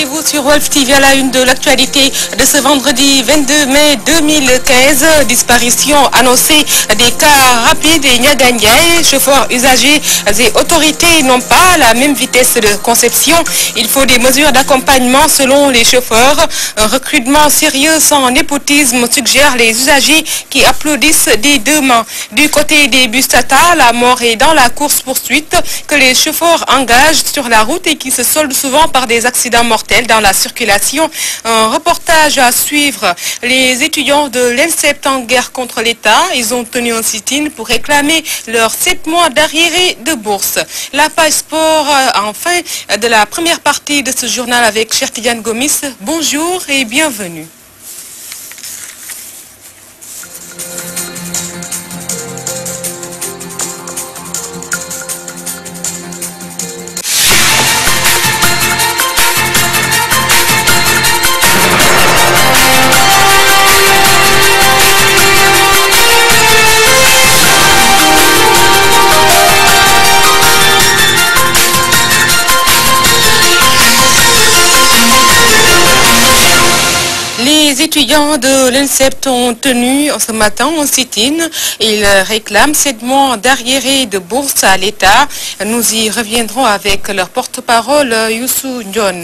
vous sur Wolf TV à la une de l'actualité de ce vendredi 22 mai 2015. Disparition annoncée des cas rapides et Niagandiaï. Chauffeurs, usagers et autorités n'ont pas la même vitesse de conception. Il faut des mesures d'accompagnement selon les chauffeurs. Un recrutement sérieux sans népotisme suggère les usagers qui applaudissent des deux mains. Du côté des bus Tata, la mort est dans la course-poursuite que les chauffeurs engagent sur la route et qui se soldent souvent par des accidents mortels dans la circulation. Un reportage à suivre. Les étudiants de l'INSEP en guerre contre l'État, ils ont tenu un sit-in pour réclamer leurs 7 mois d'arriérés de bourse. La page sport, enfin, de la première partie de ce journal avec Cheikh Tidiane Gomis. Bonjour et bienvenue. Les étudiants de l'INSEP ont tenu ce matin un sit-in. Ils réclament 7 mois d'arriérés de bourse à l'État. Nous y reviendrons avec leur porte-parole, Youssou Ndion.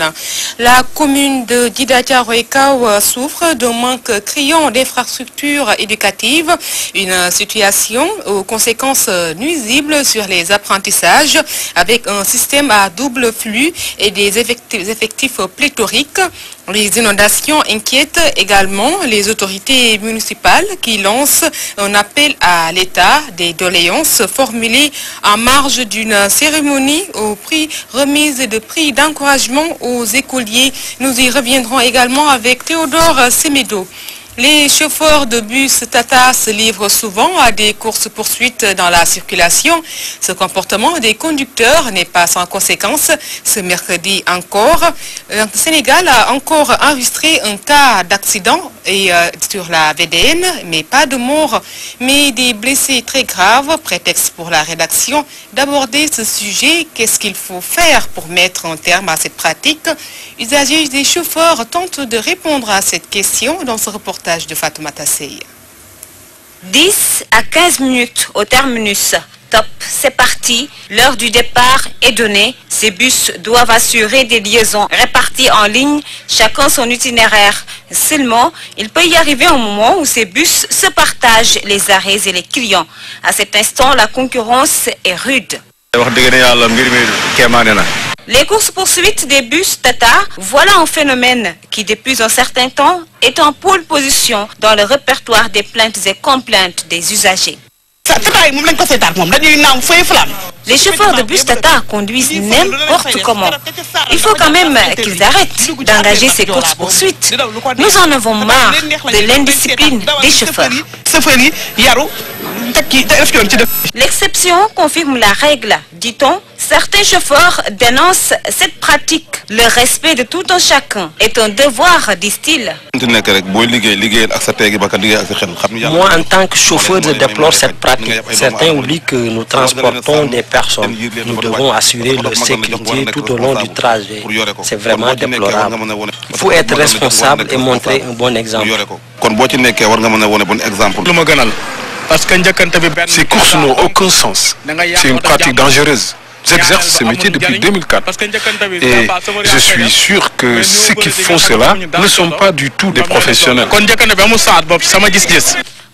La commune de Djidah-Thiaroye-Kao souffre d'un manque criant d'infrastructures éducatives. Une situation aux conséquences nuisibles sur les apprentissages avec un système à double flux et des effectifs pléthoriques. Les inondations inquiètent également les autorités municipales qui lancent un appel à l'État. Des doléances formulées en marge d'une cérémonie au prix remise de prix d'encouragement aux écoliers. Nous y reviendrons également avec Théodore Semedo. Les chauffeurs de bus Tata se livrent souvent à des courses-poursuites dans la circulation. Ce comportement des conducteurs n'est pas sans conséquence. Ce mercredi encore, le Sénégal a encore enregistré un cas d'accident sur la VDN, mais pas de mort, mais des blessés très graves. Prétexte pour la rédaction d'aborder ce sujet. Qu'est-ce qu'il faut faire pour mettre un terme à cette pratique? Usagers des chauffeurs tentent de répondre à cette question dans ce reportage de Fatoumata Sey. 10 à 15 minutes au terminus. Top, c'est parti. L'heure du départ est donnée. Ces bus doivent assurer des liaisons réparties en ligne, chacun son itinéraire. Seulement, il peut y arriver un moment où ces bus se partagent les arrêts et les clients. À cet instant, la concurrence est rude. Les courses-poursuites des bus Tata, voilà un phénomène qui, depuis un certain temps, est en pôle position dans le répertoire des plaintes et complaintes des usagers. Les chauffeurs de bus Tata conduisent n'importe comment. Il faut quand même qu'ils arrêtent d'engager ces courses-poursuites. Nous en avons marre de l'indiscipline des chauffeurs. L'exception confirme la règle, dit-on. Certains chauffeurs dénoncent cette pratique. Le respect de tout un chacun est un devoir, disent-ils. Moi, en tant que chauffeur, je déplore cette pratique. Certains oublient que nous transportons des personnes. Nous devons assurer leur sécurité tout au long du trajet. C'est vraiment déplorable. Il faut être responsable et montrer un bon exemple. Ces courses n'ont aucun sens. C'est une pratique dangereuse. J'exerce ce métier depuis 2004 et je suis sûr que ceux qui font cela ne sont pas du tout des professionnels.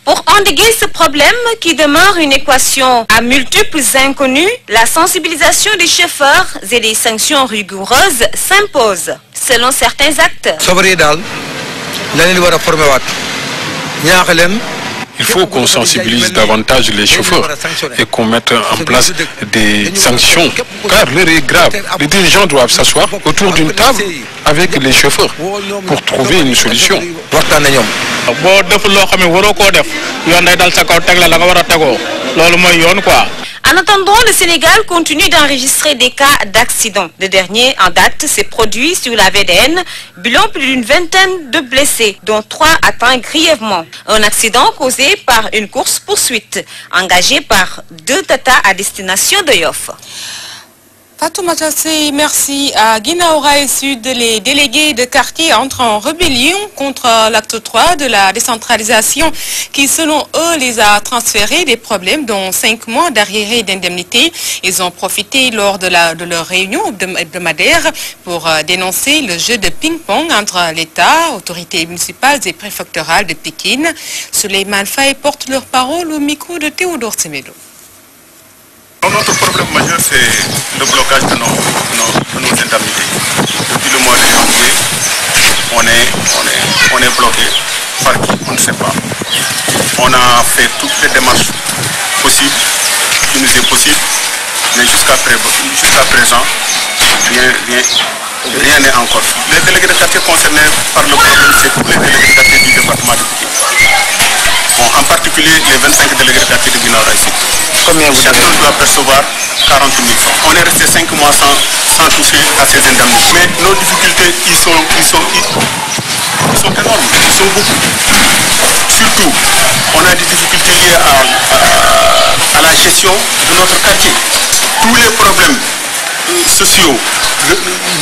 Pour endiguer ce problème qui demeure une équation à multiples inconnus, la sensibilisation des chauffeurs et des sanctions rigoureuses s'impose. Selon certains acteurs, il faut qu'on sensibilise davantage les chauffeurs et qu'on mette en place des sanctions, car l'heure est grave. Les dirigeants doivent s'asseoir autour d'une table avec les chauffeurs pour trouver une solution. En attendant, le Sénégal continue d'enregistrer des cas d'accidents. Le dernier en date s'est produit sur la VDN, bilan plus d'une vingtaine de blessés, dont 3 atteints grièvement. Un accident causé par une course-poursuite, engagée par 2 Tata à destination de Yoff. Fatoumata Sey, merci. À Guinaora et Sud, les délégués de quartier entrent en rébellion contre l'acte 3 de la décentralisation qui, selon eux, les a transférés des problèmes dont 5 mois d'arriérés d'indemnité. Ils ont profité lors de leur réunion hebdomadaire pour dénoncer le jeu de ping-pong entre l'État, autorités municipales et préfectorales de Pékin. Souleymane Faye porte leur parole au micro de Théodore Semedo. Notre problème majeur, c'est le blocage de nos indemnités. Depuis le mois de janvier, on est bloqué. Par qui? On ne sait pas. On a fait toutes les démarches possibles, qui nous est possible, mais jusqu'à présent, rien n'est encore fait. Les délégués de quartier concernés par le problème, c'est tous les délégués de quartier du département de Pékin. Bon, en particulier les 25 délégués de quartier de Guinaora ici. Chacun doit percevoir 40 000 francs. On est resté 5 mois sans toucher à ces indemnités. Mais nos difficultés, ils sont énormes, ils sont beaucoup. Surtout, on a des difficultés liées à la gestion de notre quartier. Tous les problèmes sociaux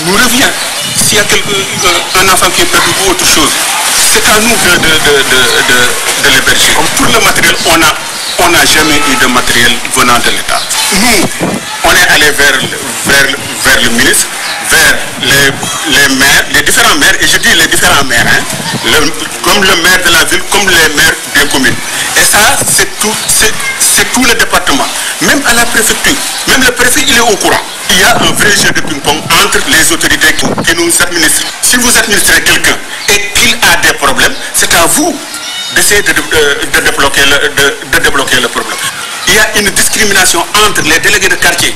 nous reviennent. S'il y a un enfant qui est perdu ou autre chose, c'est à nous de l'héberger. Tout le matériel, on n'a jamais eu de matériel venant de l'État. Nous, on est allé vers le ministre, vers les maires, les différents maires, et je dis les différents maires, comme le maire de la ville, comme les maires des communes. Et ça, c'est tout le département. Même à la préfecture, même le préfet, il est au courant. Il y a un vrai jeu de ping-pong entre les autorités qui nous administrent. Si vous administrez quelqu'un et qu'il a des problèmes, c'est à vous d'essayer de débloquer le problème. Il y a une discrimination entre les délégués de quartier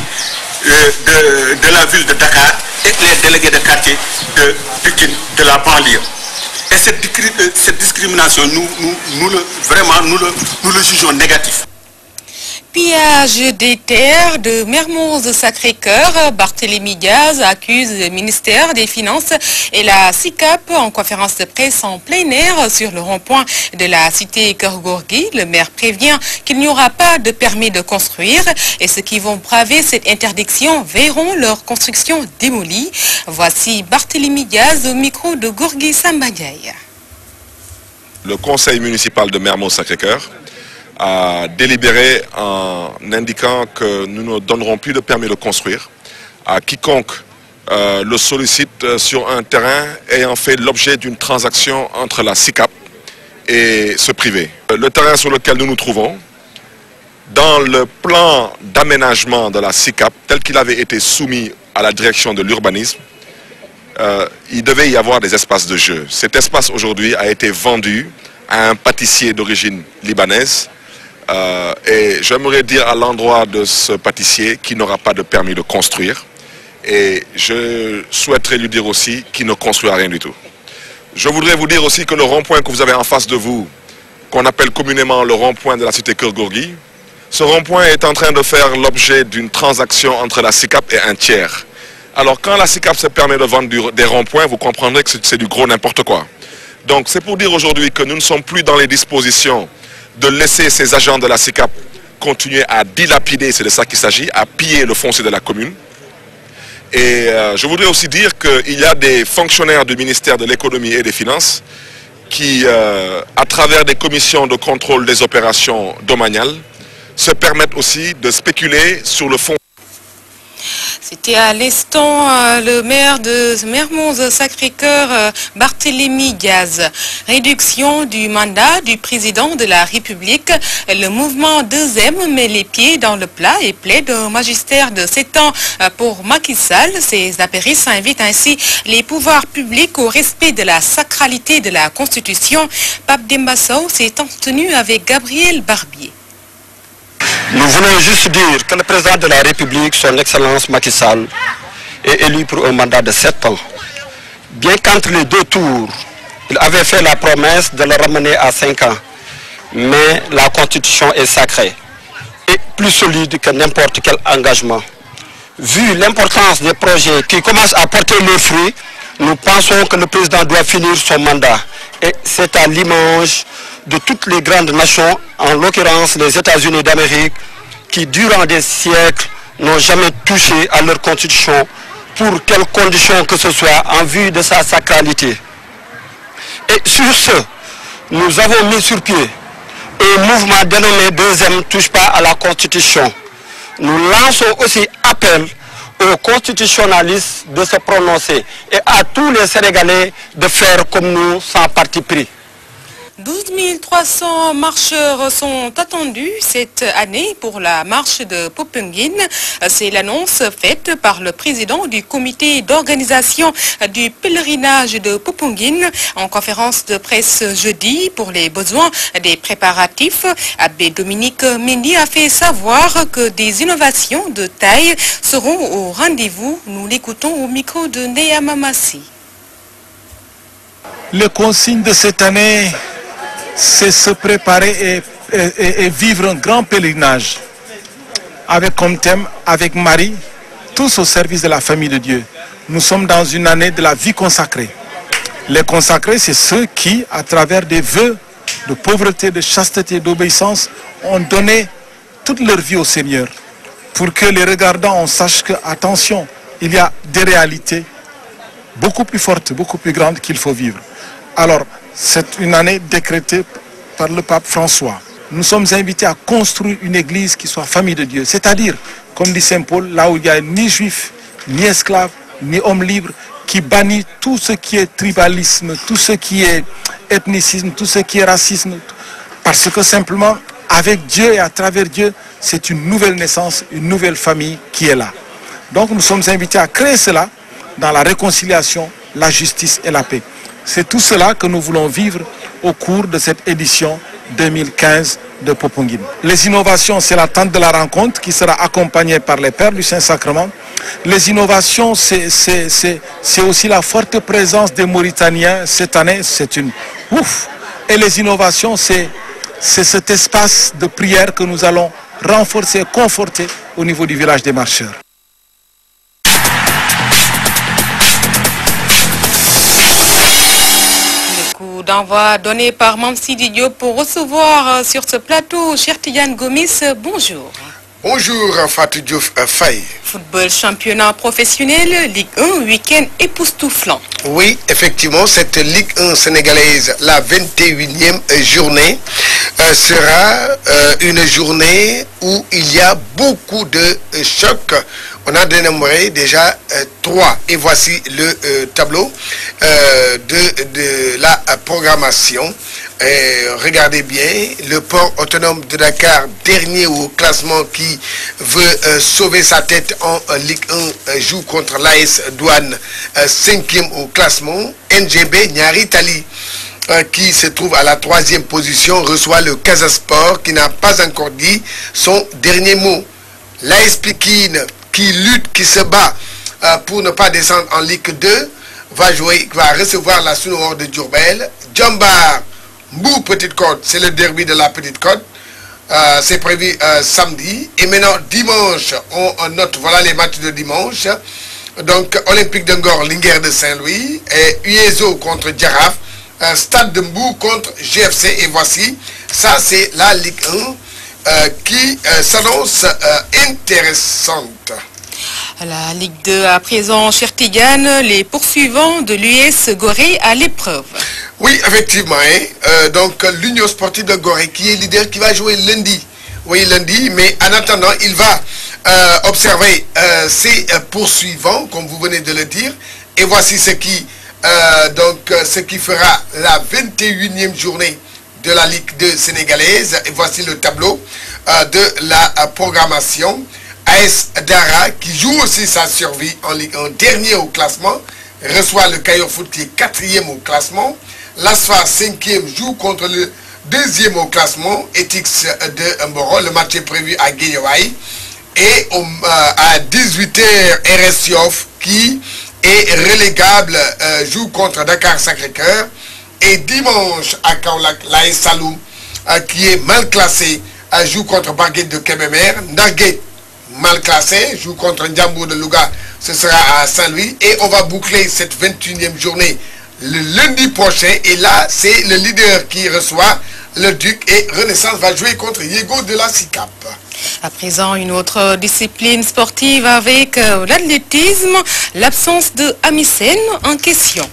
de la ville de Dakar et les délégués de quartier de la banlieue. Et cette discrimination, nous le jugeons négatif. Pillage des terres de Mermoz Sacré-Cœur, Barthélémy Diaz accuse le ministère des Finances et la SICAP en conférence de presse en plein air sur le rond-point de la cité Keur-Gorgui. Le maire prévient qu'il n'y aura pas de permis de construire et ceux qui vont braver cette interdiction verront leur construction démolie. Voici Barthélémy Diaz au micro de Gorgui Sambadiaï. Le conseil municipal de Mermoz Sacré-Cœur a délibéré en indiquant que nous ne donnerons plus de permis de construire à quiconque le sollicite sur un terrain ayant fait l'objet d'une transaction entre la SICAP et ce privé. Le terrain sur lequel nous nous trouvons, dans le plan d'aménagement de la SICAP, tel qu'il avait été soumis à la direction de l'urbanisme, il devait y avoir des espaces de jeu. Cet espace aujourd'hui a été vendu à un pâtissier d'origine libanaise. Et j'aimerais dire à l'endroit de ce pâtissier qu'il n'aura pas de permis de construire. Et je souhaiterais lui dire aussi qu'il ne construira rien du tout. Je voudrais vous dire aussi que le rond-point que vous avez en face de vous, qu'on appelle communément le rond-point de la cité Keur-Gorgui, ce rond-point est en train de faire l'objet d'une transaction entre la SICAP et un tiers. Alors quand la SICAP se permet de vendre des ronds-points, vous comprendrez que c'est du gros n'importe quoi. Donc c'est pour dire aujourd'hui que nous ne sommes plus dans les dispositions de laisser ces agents de la SICAP continuer à dilapider, c'est de ça qu'il s'agit, à piller le foncier de la commune. Et je voudrais aussi dire qu'il y a des fonctionnaires du ministère de l'économie et des finances qui, à travers des commissions de contrôle des opérations domaniales, se permettent aussi de spéculer sur le fonds. C'était à l'instant le maire de Mermoz Sacré-Cœur, Barthélémy Diaz. Réduction du mandat du président de la République. Le mouvement 2M met les pieds dans le plat et plaide au magistère de 7 ans pour Macky Sall. Ces apéristes invitent ainsi les pouvoirs publics au respect de la sacralité de la Constitution. Pape Demba Sow s'est entretenu avec Gabriel Barbier. Nous voulons juste dire que le président de la République, son Excellence Macky Sall, est élu pour un mandat de 7 ans. Bien qu'entre les deux tours, il avait fait la promesse de le ramener à 5 ans. Mais la Constitution est sacrée et plus solide que n'importe quel engagement. Vu l'importance des projets qui commencent à porter leurs fruits, nous pensons que le président doit finir son mandat. Et c'est à l'image de toutes les grandes nations, en l'occurrence les États-Unis d'Amérique, qui durant des siècles n'ont jamais touché à leur constitution pour quelles conditions que ce soit en vue de sa sacralité. Et sur ce, nous avons mis sur pied un mouvement dénommé 2M touche pas à la Constitution. Nous lançons aussi appel aux constitutionnalistes de se prononcer et à tous les Sénégalais de faire comme nous sans parti pris. 12 300 marcheurs sont attendus cette année pour la marche de Popenguine. C'est l'annonce faite par le président du comité d'organisation du pèlerinage de Popenguine en conférence de presse jeudi pour les besoins des préparatifs. Abbé Dominique Mendy a fait savoir que des innovations de taille seront au rendez-vous. Nous l'écoutons au micro de Néa Mamassi. Les consignes de cette année, c'est se préparer et vivre un grand pèlerinage avec comme thème, avec Marie, tous au service de la famille de Dieu. Nous sommes dans une année de la vie consacrée. Les consacrés, c'est ceux qui, à travers des vœux de pauvreté, de chasteté, d'obéissance, ont donné toute leur vie au Seigneur. Pour que les regardants, on sache que, attention, il y a des réalités beaucoup plus fortes, beaucoup plus grandes qu'il faut vivre. Alors, c'est une année décrétée par le pape François. Nous sommes invités à construire une église qui soit famille de Dieu. C'est-à-dire, comme dit Saint Paul, là où il n'y a ni juif, ni esclave, ni homme libre, qui bannit tout ce qui est tribalisme, tout ce qui est ethnicisme, tout ce qui est racisme. Parce que simplement, avec Dieu et à travers Dieu, c'est une nouvelle naissance, une nouvelle famille qui est là. Donc nous sommes invités à créer cela dans la réconciliation, la justice et la paix. C'est tout cela que nous voulons vivre au cours de cette édition 2015 de Popenguine. Les innovations, c'est l'attente de la rencontre qui sera accompagnée par les Pères du Saint-Sacrement. Les innovations, c'est aussi la forte présence des Mauritaniens. Cette année, c'est une ouf. Et les innovations, c'est cet espace de prière que nous allons renforcer, conforter au niveau du village des marcheurs. D'envoi donné par Mamsidi Diop pour recevoir sur ce plateau Cheikh Tidiane Gomis. Bonjour. Bonjour Fatou Diouf Faye. Football championnat professionnel, Ligue 1, week-end époustouflant. Oui, effectivement, cette Ligue 1 sénégalaise, la 21e journée, sera une journée où il y a beaucoup de chocs. On a dénombré déjà 3. Et voici le tableau de la programmation. Regardez bien, le port autonome de Dakar, dernier au classement, qui veut sauver sa tête en Ligue 1, joue contre l'AS Douane, 5e au classement. NGB Nyari Tali, qui se trouve à la 3e position, reçoit le Casa Sport, qui n'a pas encore dit son dernier mot. L'AS Pikine, qui lutte, qui se bat pour ne pas descendre en Ligue 2, va recevoir la Sunor de Diourbel. Djambar Mbou Petite Côte, c'est le derby de la Petite Côte. C'est prévu samedi. Et maintenant, dimanche, on note, voilà les matchs de dimanche. Donc, Olympique de Ngor, Linguère de Saint-Louis. Et UESO contre Djaraf. Stade de Mbou contre GFC. Et voici, ça c'est la Ligue 1 qui s'annonce intéressante. La Ligue 2 à présent, Cheikh Tidiane, les poursuivants de l'US Gorée à l'épreuve. Oui, effectivement. Donc l'Union Sportive de Gorée qui est leader, qui va jouer lundi. Oui, lundi, mais en attendant, il va observer ses poursuivants, comme vous venez de le dire. Et voici ce qui fera la 21e journée de la Ligue 2 sénégalaise. Et voici le tableau de la programmation. AS Dara, qui joue aussi sa survie en Ligue 1, dernier au classement, reçoit le Cayor Foot qui est 4e au classement. L'Asfar 5e joue contre le 2e au classement, Etix de Mboro. Le match est prévu à Guédiawaye. Et à 18h, RS Yoff, qui est relégable, joue contre Dakar Sacré-Cœur. Et dimanche à Kaolack, l'AS Saloum, qui est mal classé, joue contre Baguette de Kébémer. Ndarguet, mal classé, joue contre Ndiambour de Louga, ce sera à Saint-Louis. Et on va boucler cette 21e journée le lundi prochain. Et là, c'est le leader qui reçoit le Duc et Renaissance va jouer contre Yego de la SICAP. À présent, une autre discipline sportive avec l'athlétisme, l'absence de Amisen en question.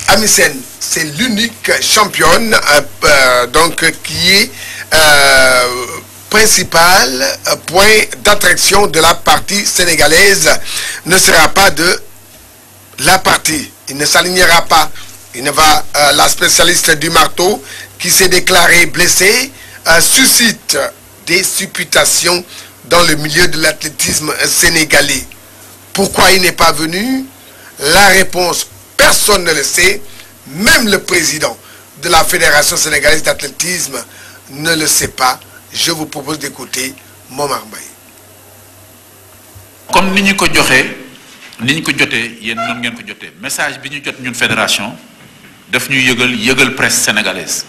Amisen, c'est l'unique championne qui est principal point d'attraction de la partie sénégalaise ne sera pas de la partie. Il ne s'alignera pas. Il ne va, la spécialiste du marteau qui s'est déclarée blessée suscite des supputations dans le milieu de l'athlétisme sénégalais. Pourquoi il n'est pas venu? La réponse, personne ne le sait. Même le président de la Fédération sénégalaise d'athlétisme ne le sait pas. Je vous propose d'écouter Momar Mbaye. Comme nous ko joxé niñ ko joté yeen non ngeen ko joté message bi ñu jot ñun fédération daf ñu yëgal presse sénégalaise.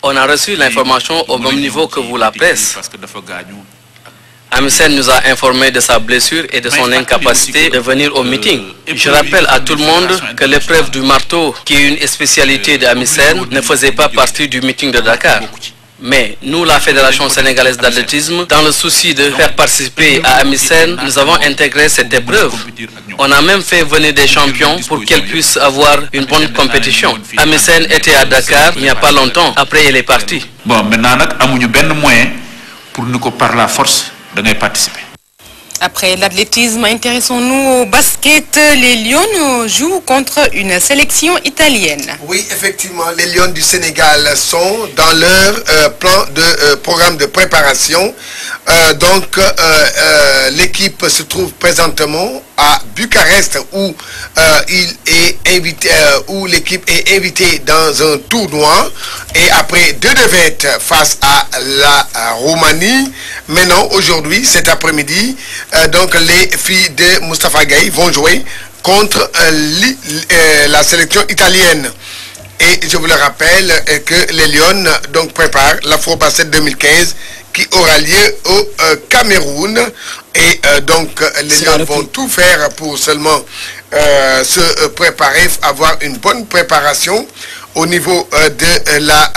On a reçu l'information au même niveau que vous, la presse. Amisen nous a informé de sa blessure et de son incapacité de venir au meeting. Je rappelle à tout le monde que l'épreuve du marteau, qui est une spécialité de Amisen, ne faisait pas partie du meeting de Dakar. Mais nous, la Fédération sénégalaise d'athlétisme, dans le souci de faire participer à Amisen, nous avons intégré cette épreuve. On a même fait venir des champions pour qu'elles puissent avoir une bonne compétition. Amisen était à Dakar il n'y a pas longtemps, après elle est partie. Bon, maintenant, nous avons ben moyen pour nous par la force de participer. Après l'athlétisme, intéressons-nous au basket. Les Lions jouent contre une sélection italienne. Oui, effectivement, les Lions du Sénégal sont dans leur programme de préparation. L'équipe se trouve présentement à Bucarest où l'équipe est invitée dans un tournoi et après 2 défaites face à la Roumanie. Maintenant, aujourd'hui, cet après-midi, les filles de Moustapha Gaye vont jouer contre la sélection italienne. Et je vous le rappelle que les Lions préparent l'Afro-Basket 2015 qui aura lieu au Cameroun. Et les Lions vont tout faire pour seulement se préparer, avoir une bonne préparation au niveau de la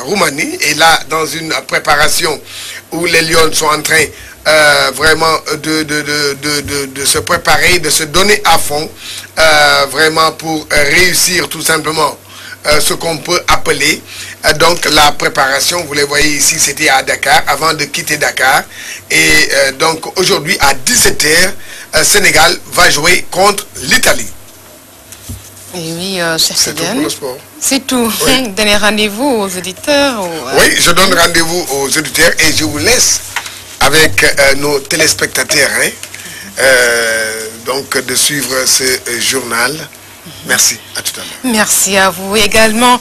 Roumanie. Et là, dans une préparation où les Lions sont en train vraiment de se préparer, de se donner à fond, vraiment pour réussir tout simplement ce qu'on peut appeler la préparation. Vous les voyez ici, c'était à Dakar avant de quitter Dakar. Et aujourd'hui à 17h, Sénégal va jouer contre l'Italie. Et oui, c'est tout pour le sport. C'est tout. Oui. Donnez rendez-vous aux auditeurs. Oui, je donne rendez-vous aux auditeurs et je vous laisse avec nos téléspectateurs de suivre ce journal. Merci, à tout à l'heure. Merci à vous également.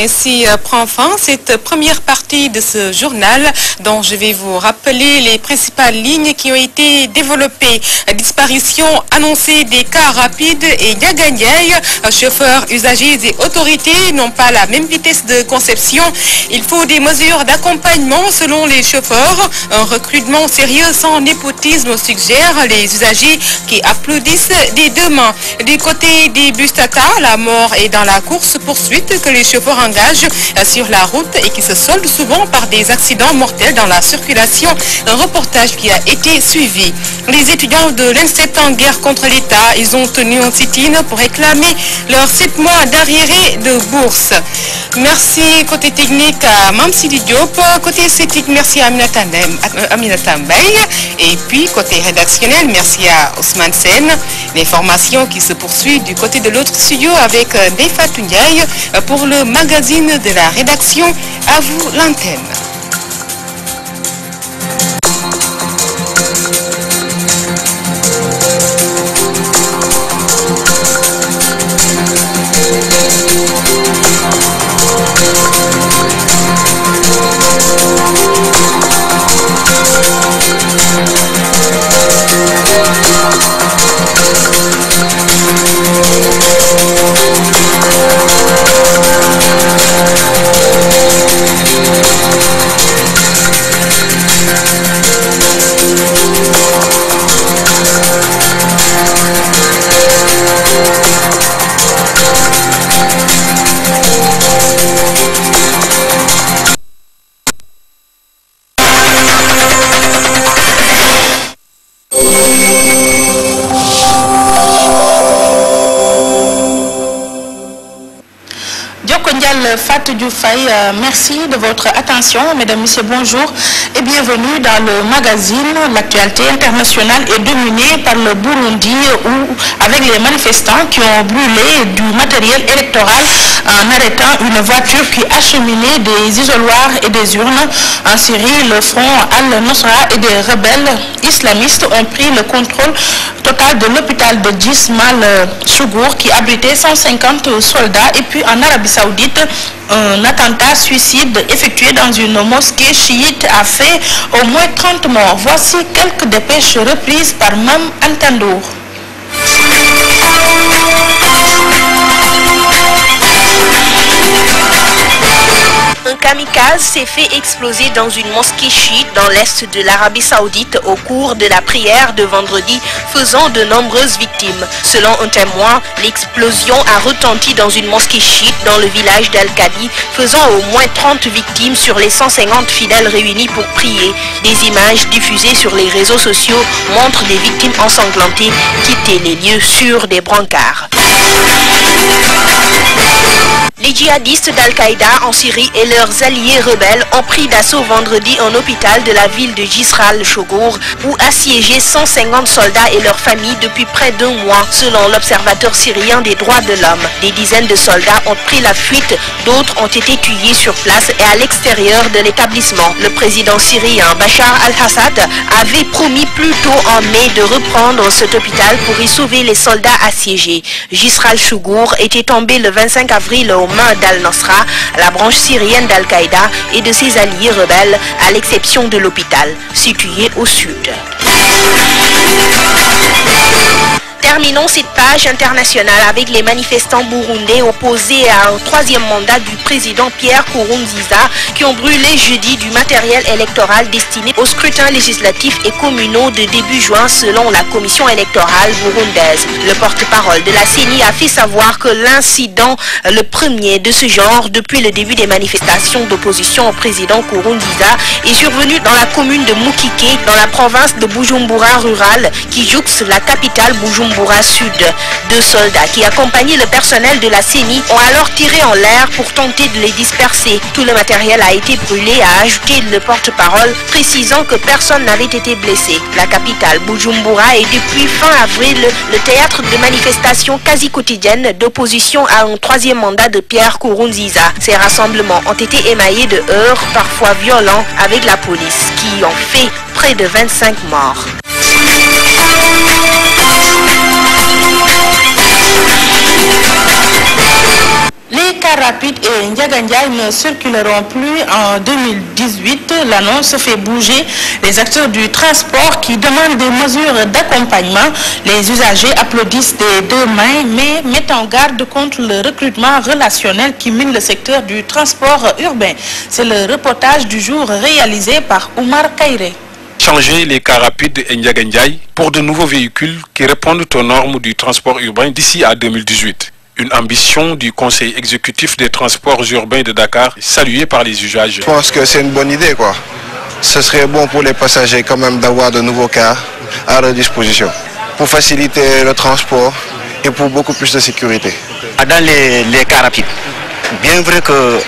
Ainsi prend fin cette première partie de ce journal dont je vais vous rappeler les principales lignes qui ont été développées. Disparition annoncée des cars rapides et Ndiaye, chauffeurs, usagers et autorités n'ont pas la même vitesse de conception. Il faut des mesures d'accompagnement selon les chauffeurs. Un recrutement sérieux sans népotisme suggère les usagers qui applaudissent des 2 mains. Du côté des bus Tata, la mort est dans la course-poursuite que les chauffeurs engagent sur la route et qui se solde souvent par des accidents mortels dans la circulation. Un reportage qui a été suivi. Les étudiants de l'INSEP en guerre contre l'État, ils ont tenu un sit-in pour réclamer leurs 7 mois d'arriérés de bourse. Merci côté technique à Mamsidi Diop, côté esthétique merci à Aminata Mbaye et puis côté rédactionnel merci à Ousmane Sen. L'information qui se poursuit du côté de l'autre studio avec Defa Tundiaï pour le magazine de la rédaction. À vous l'antenne. We'll be right back. Ndial Fatou Dioufay, merci de votre attention. Mesdames, Messieurs, bonjour et bienvenue dans le magazine. L'actualité internationale est dominée par le Burundi avec les manifestants qui ont brûlé du matériel électoral en arrêtant une voiture qui acheminait des isoloirs et des urnes. En Syrie, le front Al-Nusra et des rebelles islamistes ont pris le contrôle total de l'hôpital de Jismal Chougour qui abritait 150 soldats. Et puis en Arabie Saoudite, un attentat suicide effectué dans une mosquée chiite a fait au moins 30 morts. Voici quelques dépêches reprises par Mam Antandour. Un kamikaze s'est fait exploser dans une mosquée chiite dans l'est de l'Arabie Saoudite au cours de la prière de vendredi, faisant de nombreuses victimes. Selon un témoin, l'explosion a retenti dans une mosquée chiite dans le village d'Al-Qadi, faisant au moins 30 victimes sur les 150 fidèles réunis pour prier. Des images diffusées sur les réseaux sociaux montrent des victimes ensanglantées quitter les lieux sur des brancards. Les djihadistes d'Al-Qaïda en Syrie et leurs alliés rebelles ont pris d'assaut vendredi un hôpital de la ville de Jisral Chougour où assiégé 150 soldats et leurs familles depuis près d'un mois, selon l'Observatoire syrien des droits de l'homme. Des dizaines de soldats ont pris la fuite, d'autres ont été tués sur place et à l'extérieur de l'établissement. Le président syrien Bachar al-Assad avait promis plus tôt en mai de reprendre cet hôpital pour y sauver les soldats assiégés. Jisral Chougour était tombé le 25 avril aux mains d'Al-Nusra, la branche syrienne d'Al-Qaïda et de ses alliés rebelles, à l'exception de l'hôpital, situé au sud. Terminons cette page internationale avec les manifestants burundais opposés à un troisième mandat du président Pierre Nkurunziza qui ont brûlé jeudi du matériel électoral destiné aux scrutins législatifs et communaux de début juin selon la commission électorale burundaise. Le porte-parole de la CENI a fait savoir que l'incident, le premier de ce genre depuis le début des manifestations d'opposition au président Nkurunziza, est survenu dans la commune de Mukike, dans la province de Bujumbura rurale qui jouxte la capitale Bujumbura Sud. Deux soldats qui accompagnaient le personnel de la CENI ont alors tiré en l'air pour tenter de les disperser. Tout le matériel a été brûlé, a ajouté le porte-parole, précisant que personne n'avait été blessé. La capitale Bujumbura est depuis fin avril le théâtre de manifestations quasi quotidiennes d'opposition à un troisième mandat de Pierre Nkurunziza. Ces rassemblements ont été émaillés de heurts, parfois violents, avec la police, qui ont fait près de 25 morts. Les cars rapides et Ndiagandiaï ne circuleront plus en 2018. L'annonce fait bouger les acteurs du transport qui demandent des mesures d'accompagnement. Les usagers applaudissent des deux mains, mais mettent en garde contre le recrutement relationnel qui mine le secteur du transport urbain. C'est le reportage du jour réalisé par Oumar Kairé. Changer les cars rapides Ndiagandiaï pour de nouveaux véhicules qui répondent aux normes du transport urbain d'ici à 2018. Une ambition du Conseil exécutif des transports urbains de Dakar, saluée par les usagers. Je pense que c'est une bonne idée, quoi. Ce serait bon pour les passagers quand même d'avoir de nouveaux cars à leur disposition pour faciliter le transport et pour beaucoup plus de sécurité. Dans les cars rapides, bien vrai que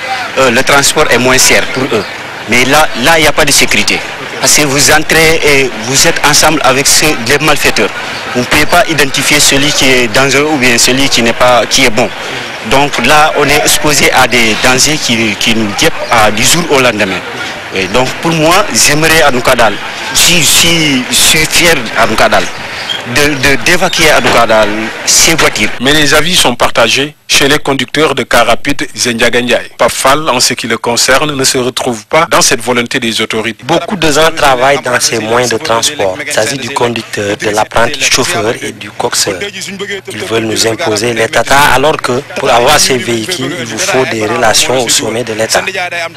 le transport est moins cher pour eux, mais là il n'y a pas de sécurité. Parce que vous entrez et vous êtes ensemble avec les malfaiteurs. Vous ne pouvez pas identifier celui qui est dangereux ou bien celui qui est bon. Donc là, on est exposé à des dangers qui nous guettent du jour au lendemain. Et donc pour moi, j'aimerais à Noukadal, je suis fier à Noukadal d'évacuer à Noukadal ces voitures. Mais les avis sont partagés chez les conducteurs de cars rapides Ndiagandiaï. Pafal, en ce qui le concerne, ne se retrouve pas dans cette volonté des autorités. Beaucoup de gens travaillent dans ces moyens de transport. Il s'agit du conducteur, de l'apprenti chauffeur et du coxeur. Ils veulent nous imposer les tatas alors que pour avoir ces véhicules, il vous faut des relations au sommet de l'État.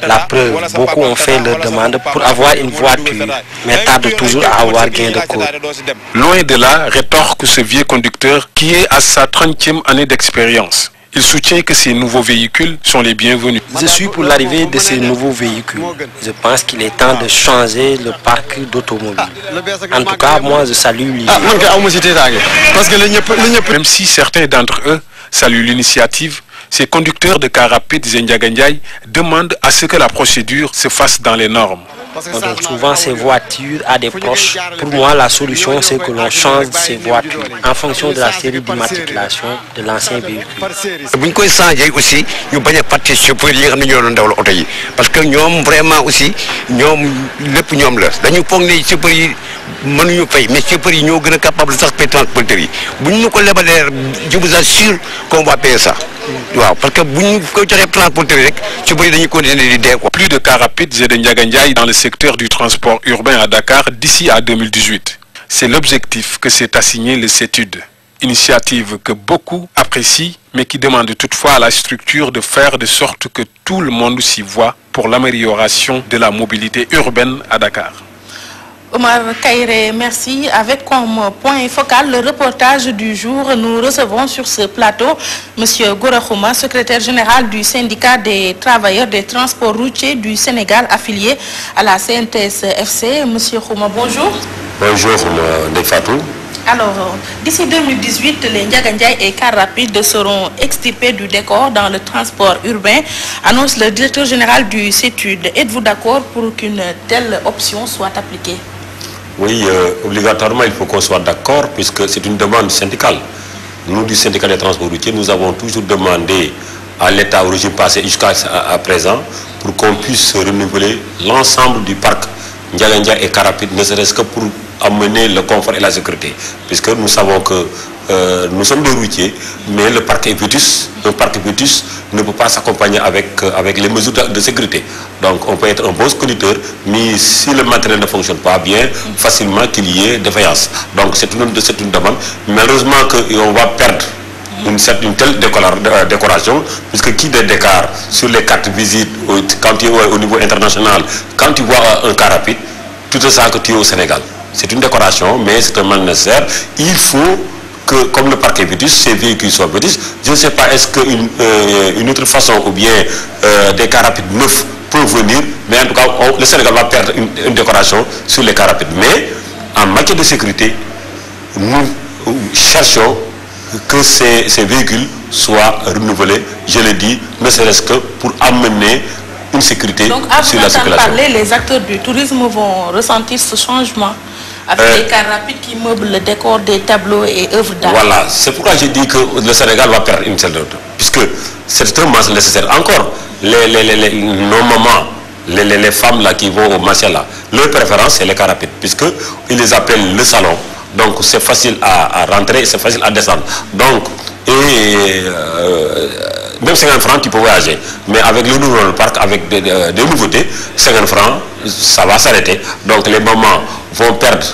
La preuve, beaucoup ont fait leur demande pour avoir une voiture, mais tardent toujours à avoir gain de cause. Loin de là, rétorque ce vieux conducteur qui est à sa 30e année d'expérience. Il soutient que ces nouveaux véhicules sont les bienvenus. Je suis pour l'arrivée de ces nouveaux véhicules. Je pense qu'il est temps de changer le parc d'automobiles. En tout cas, moi je salue l'idée. Même si certains d'entre eux saluent l'initiative, Ces conducteurs de cars rapides Ndiagandiaye demandent à ce que la procédure se fasse dans les normes. Donc souvent ces voitures à des proches. Pour moi la solution c'est que l'on change ces voitures en fonction de la série d'immatriculation de l'ancien véhicule. buñ koy changer aussi ñu bañ a fàtte chauffeur yi nga xam ne ñoo doon dawal oto yi parce que ñoom vraiment aussi ñoom lépp ñoom la dañu foog ne chauffeur yi mënuñu fay mais chauffeur yi ñoo gën a capable sax pay transporteurs yi buñ ñu ko lebalee je vous assure qu'on va payer ça. waaw parce que buñ ko joxee transporteur yi rek chauffeur yi dañuy continuer di dee quoi. Plus de cars rapides et de Ndiagandiaye dans le secteur du transport urbain à Dakar d'ici à 2018. C'est l'objectif que s'est assigné le CETUD. Initiative que beaucoup apprécient, mais qui demande toutefois à la structure de faire de sorte que tout le monde s'y voit pour l'amélioration de la mobilité urbaine à Dakar. Omar Kairé, merci. Avec comme point focal le reportage du jour, nous recevons sur ce plateau M. Gora Khouma, secrétaire général du syndicat des travailleurs des transports routiers du Sénégal affilié à la CNTS-FC. M. Khouma, bonjour. Bonjour, Ndeye Fatou. Alors, d'ici 2018, les Ndiagandiaye et cars rapides seront extirpés du décor dans le transport urbain, annonce le directeur général du CETUD. Êtes-vous d'accord pour qu'une telle option soit appliquée? Oui, obligatoirement, il faut qu'on soit d'accord puisque c'est une demande syndicale. Nous, du syndicat des transports routiers, nous avons toujours demandé à l'État au régime passé jusqu'à présent pour qu'on puisse renouveler l'ensemble du parc Ndiagandiaye et cars rapides, ne serait-ce que pour amener le confort et la sécurité. Puisque nous savons que nous sommes des routiers, mais le parc est vétus. Un parc vétus ne peut pas s'accompagner avec les mesures de sécurité. Donc on peut être un bon conducteur, mais si le matériel ne fonctionne pas bien, facilement qu'il y ait défaillance. Donc c'est une demande. Malheureusement qu'on va perdre une telle décoration, puisque qui des décors sur les cartes visites, quand tu es au niveau international, quand tu vois un car rapide, tout ça que tu es au Sénégal. C'est une décoration, mais c'est un mal nécessaire. Il faut que, comme le parc est vétus, ces véhicules soient vétus. Je ne sais pas, est-ce qu'une autre façon ou bien des cars rapides neufs peuvent venir, mais en tout cas, le Sénégal va perdre une décoration sur les cars rapides. Mais en matière de sécurité, nous cherchons que ces véhicules soient renouvelés, je le dis, ne serait-ce que pour amener une sécurité sur la circulation. Parler, les acteurs du tourisme vont ressentir ce changement avec les cars rapides qui meublent le décor des tableaux et œuvres d'art. Voilà, c'est pourquoi je dis que le Sénégal va perdre une telle autre, puisque c'est extrêmement nécessaire. Encore, nos mamans, les femmes là qui vont au marché là, leur préférence c'est les cars rapides, puisqu'ils les appellent le salon. Donc c'est facile à rentrer, c'est facile à descendre. Donc, même 50 francs, tu peux voyager. Mais avec le nouveau parc, avec des nouveautés, 50 francs, ça va s'arrêter. Donc les mamans vont perdre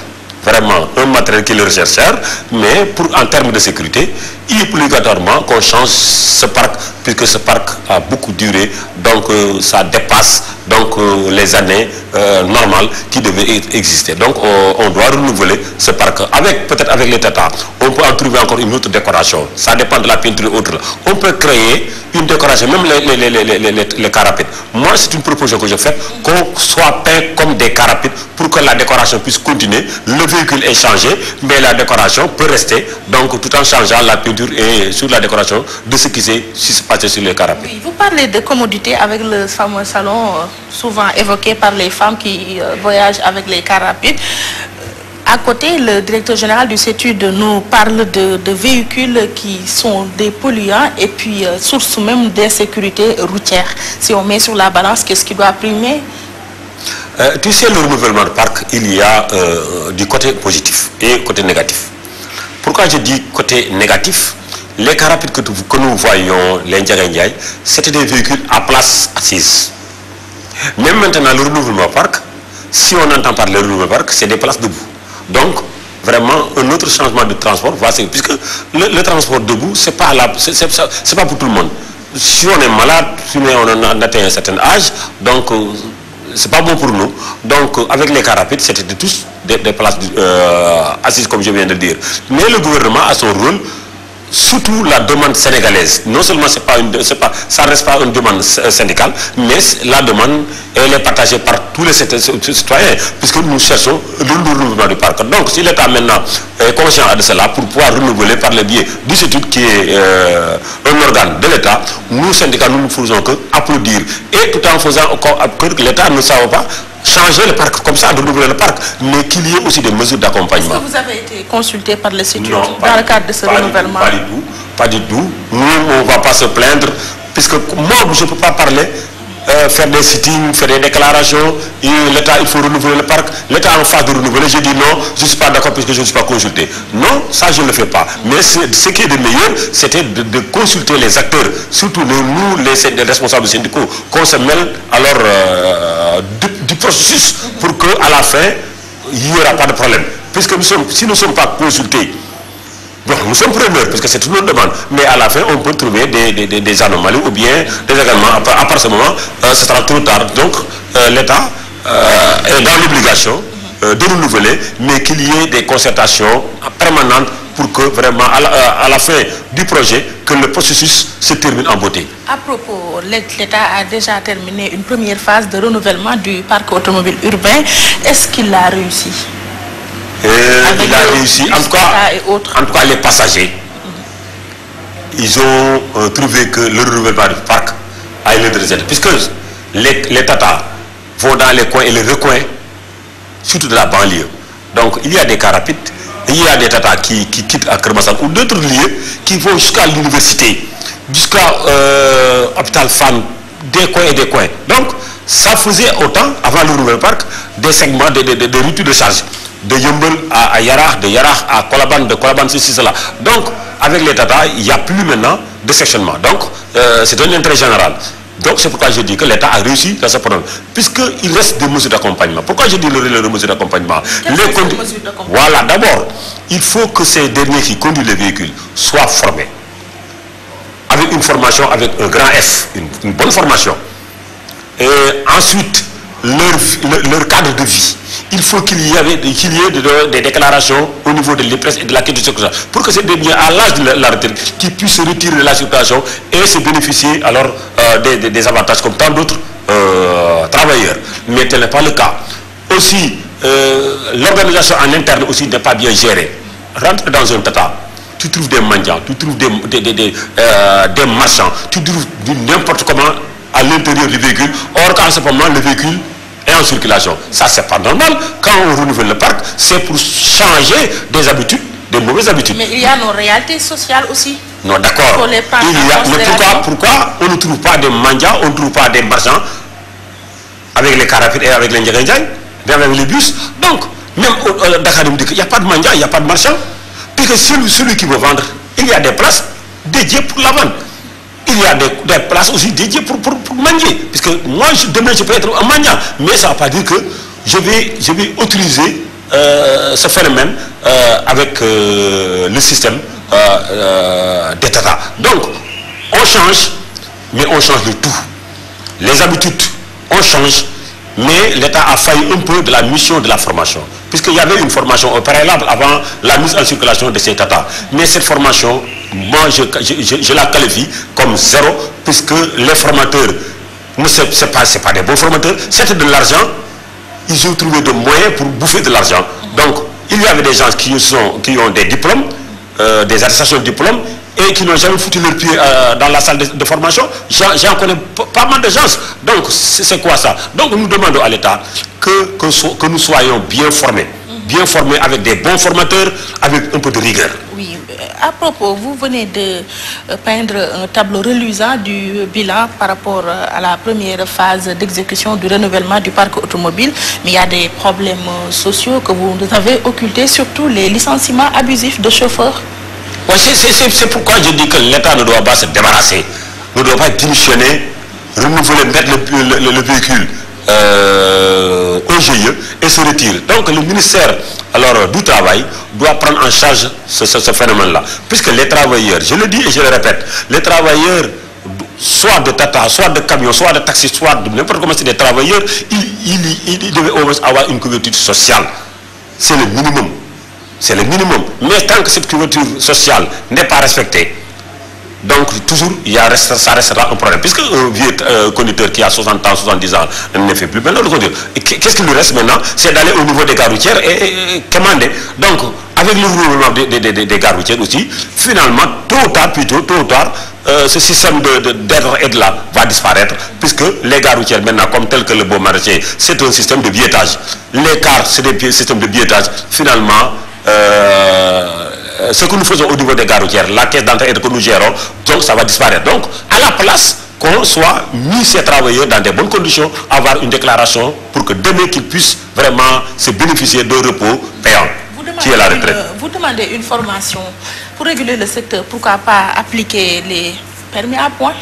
vraiment un matériel qui leur cher, mais en termes de sécurité, il est obligatoirement qu'on change ce parc, puisque ce parc a beaucoup duré, donc ça dépasse les années normales qui devaient exister. Donc on doit renouveler ce parc, peut-être avec les tatas. On peut en trouver encore une autre décoration, ça dépend de la peinture et autres. On peut créer une décoration, même les cars rapides. Moi, c'est une proposition que je fais, qu'on soit peint comme des cars rapides pour que la décoration puisse continuer. Le véhicule est changé, mais la décoration peut rester, donc tout en changeant la peinture et sur la décoration de ce qui s'est passé sur les cars rapides. Oui, vous parlez de commodité avec le fameux salon souvent évoqué par les femmes qui voyagent avec les cars rapides. À côté, le directeur général du CETUD nous parle de véhicules qui sont des polluants et puis source même d'insécurité routière. Si on met sur la balance, qu'est-ce qui doit primer? Tu sais, le renouvellement du parc, il y a du côté positif et côté négatif. Pourquoi je dis côté négatif? Les cars rapides que nous voyons, les Ndiagandiaye, c'était des véhicules à place assise. Même maintenant, le renouvellement du parc, si on entend parler du renouvellement du parc, c'est des places debout. Donc, vraiment, un autre changement de transport va se... Puisque le transport debout, c'est pas pour tout le monde. Si on est malade, si on a atteint un certain âge, donc c'est pas bon pour nous. Donc, avec les cars rapides, c'était tous des places assises, comme je viens de dire. Mais le gouvernement a son rôle surtout la demande sénégalaise. Non seulement ça reste pas une demande syndicale, mais la demande elle est partagée par tous les citoyens, puisque nous cherchons le renouvellement du parc. Donc si l'État maintenant est conscient de cela, pour pouvoir renouveler par le biais du CETUD qui est un organe de l'État, nous syndicats nous ne faisons que applaudir, et tout en faisant que l'État ne savait pas changer le parc comme ça, de renouveler le parc, mais qu'il y ait aussi des mesures d'accompagnement. Est-ce que vous avez été consulté par le CETUD dans le cadre de ce renouvellement? Pas du tout. Nous, on ne va pas se plaindre, puisque moi, je ne peux pas parler, faire des sittings, faire des déclarations, et l'État, il faut renouveler le parc. L'État en phase de renouveler, je dis non, je ne suis pas d'accord puisque je ne suis pas consulté. Non, ça je ne le fais pas. Mais ce qui est de meilleur, c'était de consulter les acteurs, surtout nous, les responsables syndicaux, qu'on se mêle alors du processus pour qu'à la fin, il n'y aura pas de problème. Puisque si nous ne sommes pas consultés, bon, nous sommes preneurs, parce que c'est une autre demande, mais à la fin, on peut trouver des anomalies ou bien des événements. À part ce moment, ce sera trop tard. Donc, l'État est dans l'obligation de renouveler, mais qu'il y ait des concertations permanentes pour que vraiment, à la fin du projet, que le processus se termine en beauté. À propos, l'État a déjà terminé une première phase de renouvellement du parc automobile urbain. Est-ce qu'il a réussi? Il a réussi, en tout cas les passagers, ils ont trouvé que le renouvellement du parc a été réalisé, puisque les tatas vont dans les coins et les recoins, surtout de la banlieue. Donc il y a des cars rapides, il y a des tatas qui quittent à Kermassal ou d'autres lieux qui vont jusqu'à l'université, jusqu'à Hôpital Fann, des coins et des coins. Donc ça faisait autant, avant le renouvellement du parc, des segments, des ruptures de charge. De Yumbel à Yarah, de Yarah à Kolaban, de Kolaban ceci, cela. Donc, avec les tatas, il n'y a plus maintenant de sectionnement. Donc, c'est un intérêt général. Donc, c'est pourquoi je dis que l'État a réussi dans ce problème. Puisqu'il reste des mesures d'accompagnement. Pourquoi je dis les mesures d'accompagnement? Voilà, d'abord, il faut que ces derniers qui conduisent les véhicules soient formés. Avec une formation, avec un grand F, une bonne formation. Et ensuite, leur cadre de vie. Il faut qu'il y ait des déclarations au niveau de l'EPRES et de la caisse de sécurité pour que ces derniers, à l'âge de la retraite, qui puissent se retirer de la circulation et se bénéficier alors des avantages comme tant d'autres travailleurs. Mais tel n'est pas le cas. Aussi, l'organisation en interne aussi n'est pas bien gérée. Rentre dans un tata, tu trouves des mendiants, tu trouves des marchands, tu trouves n'importe comment à l'intérieur du véhicule. Or, qu'en ce moment, le véhicule est en circulation. Ça, c'est pas normal. Quand on renouvelle le parc, c'est pour changer des habitudes, des mauvaises habitudes. Mais il y a nos réalités sociales aussi. Non, d'accord. Mais pourquoi on ne trouve pas des mendiants, on ne trouve pas des marchands avec les cars rapides et avec les ndjangandjang, mais avec les bus? Donc, même au Dakar, il n'y a pas de mendiants, il n'y a pas de marchands. Puisque celui qui veut vendre, il y a des places dédiées pour la vente. Il y a des places aussi dédiées pour manger. Puisque moi, demain, je peux être un mendiant. Mais ça ne veut pas dire que je vais autoriser ce phénomène avec le système des tatas. Donc, on change, mais on change de tout. Les habitudes, on change, mais l'État a failli un peu de la mission de la formation. Puisqu'il y avait une formation au préalable avant la mise en circulation de ces tatas. Mais cette formation, moi, je la qualifie comme zéro, puisque les formateurs, ce n'est pas des bons formateurs, c'était de l'argent, ils ont trouvé des moyens pour bouffer de l'argent. Donc, il y avait des gens qui ont des diplômes, des attestations de diplômes, et qui n'ont jamais foutu leur pied dans la salle de formation. J'en connais pas mal de gens. Donc, c'est quoi ça? Donc, nous demandons à l'État que nous soyons bien formés avec des bons formateurs, avec un peu de rigueur. Oui, à propos, vous venez de peindre un tableau reluisant du bilan par rapport à la première phase d'exécution du renouvellement du parc automobile, mais il y a des problèmes sociaux que vous avez occultés, surtout les licenciements abusifs de chauffeurs. Oui, c'est pourquoi je dis que l'État ne doit pas se débarrasser, ne doit pas démissionner, renouveler, mettre le véhicule au GIE et se retire. Donc le ministère du Travail doit prendre en charge ce phénomène-là. Puisque les travailleurs, je le dis et je le répète, les travailleurs, soit de Tata, soit de camions, soit de taxis, soit de n'importe comment, c'est des travailleurs, ils devaient au moins avoir une couverture sociale. C'est le minimum. C'est le minimum. Mais tant que cette couverture sociale n'est pas respectée, donc toujours ça restera un problème. Puisque un vieux conducteur qui a 60 ans, 70 ans ne fait plus. Maintenant, qu'est-ce qu'il lui reste maintenant? C'est d'aller au niveau des gares routières et commander. Donc, avec le roulement des gares routières aussi, finalement, tôt ou tard, ce système d'aide et de là va disparaître, puisque les gares routières maintenant, comme tel que le Beau Maraîcher, c'est un système de biétage. Les cars, c'est des systèmes de biétage. Finalement, ce que nous faisons au niveau des gares routières, la caisse d'entrée que nous gérons, donc ça va disparaître. Donc, à la place qu'on soit mis ces travailleurs dans des bonnes conditions, avoir une déclaration pour que demain qu'ils puissent vraiment se bénéficier d'un repos payant, qui est la retraite. Vous demandez une formation pour réguler le secteur, pourquoi pas appliquer les permis à point?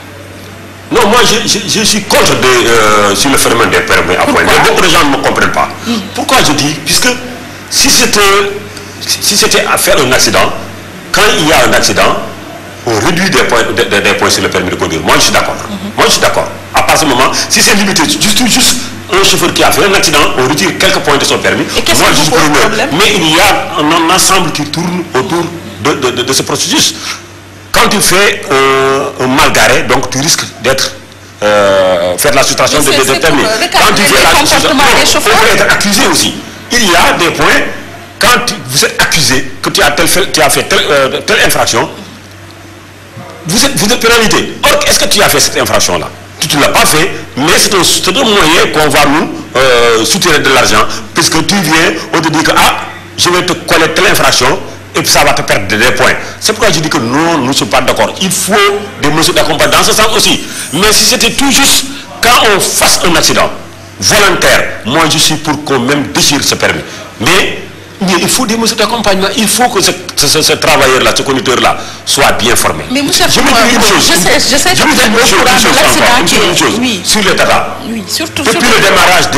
Non, moi je suis contre sur le phénomène des permis à point. Mais beaucoup de gens ne me comprennent pas. Pourquoi je dis? Puisque si c'était à faire un accident, quand il y a un accident, on réduit des points sur le permis de conduire. Moi je suis d'accord. Moi je suis d'accord. À partir de ce moment, si c'est limité, juste un chauffeur qui a fait un accident, on retire quelques points de son permis. Moi je suis preneur. Mais il y a un ensemble qui tourne autour de ce processus. Quand tu fais un mal garé, donc tu risques d'être faire la soustraction de permis. Quand tu fais la soustraction, on peut être accusé aussi. Il y a des points, quand vous êtes accusé que tu as fait telle infraction, vous êtes pénalité. Or, est-ce que tu as fait cette infraction-là? Tu ne l'as pas fait, mais c'est un moyen qu'on va nous soutirer de l'argent, puisque tu viens, on te dit que je vais te coller telle infraction, et puis ça va te perdre des points. C'est pourquoi je dis que non, nous ne sommes pas d'accord. Il faut des mesures d'accompagnement dans ce sens aussi. Mais si c'était tout juste, quand on fasse un accident volontaire, moi je suis pour qu'on même déchire ce permis. Mais il faut des mesures d'accompagnement. Il faut que ce travailleur-là, ce conducteur-là, soit bien formé. Mais monsieur, je me dis une chose. Je sais que vous êtes au courant de l'accident qui est... Oui. Sur les Tata. Oui, surtout. Depuis le démarrage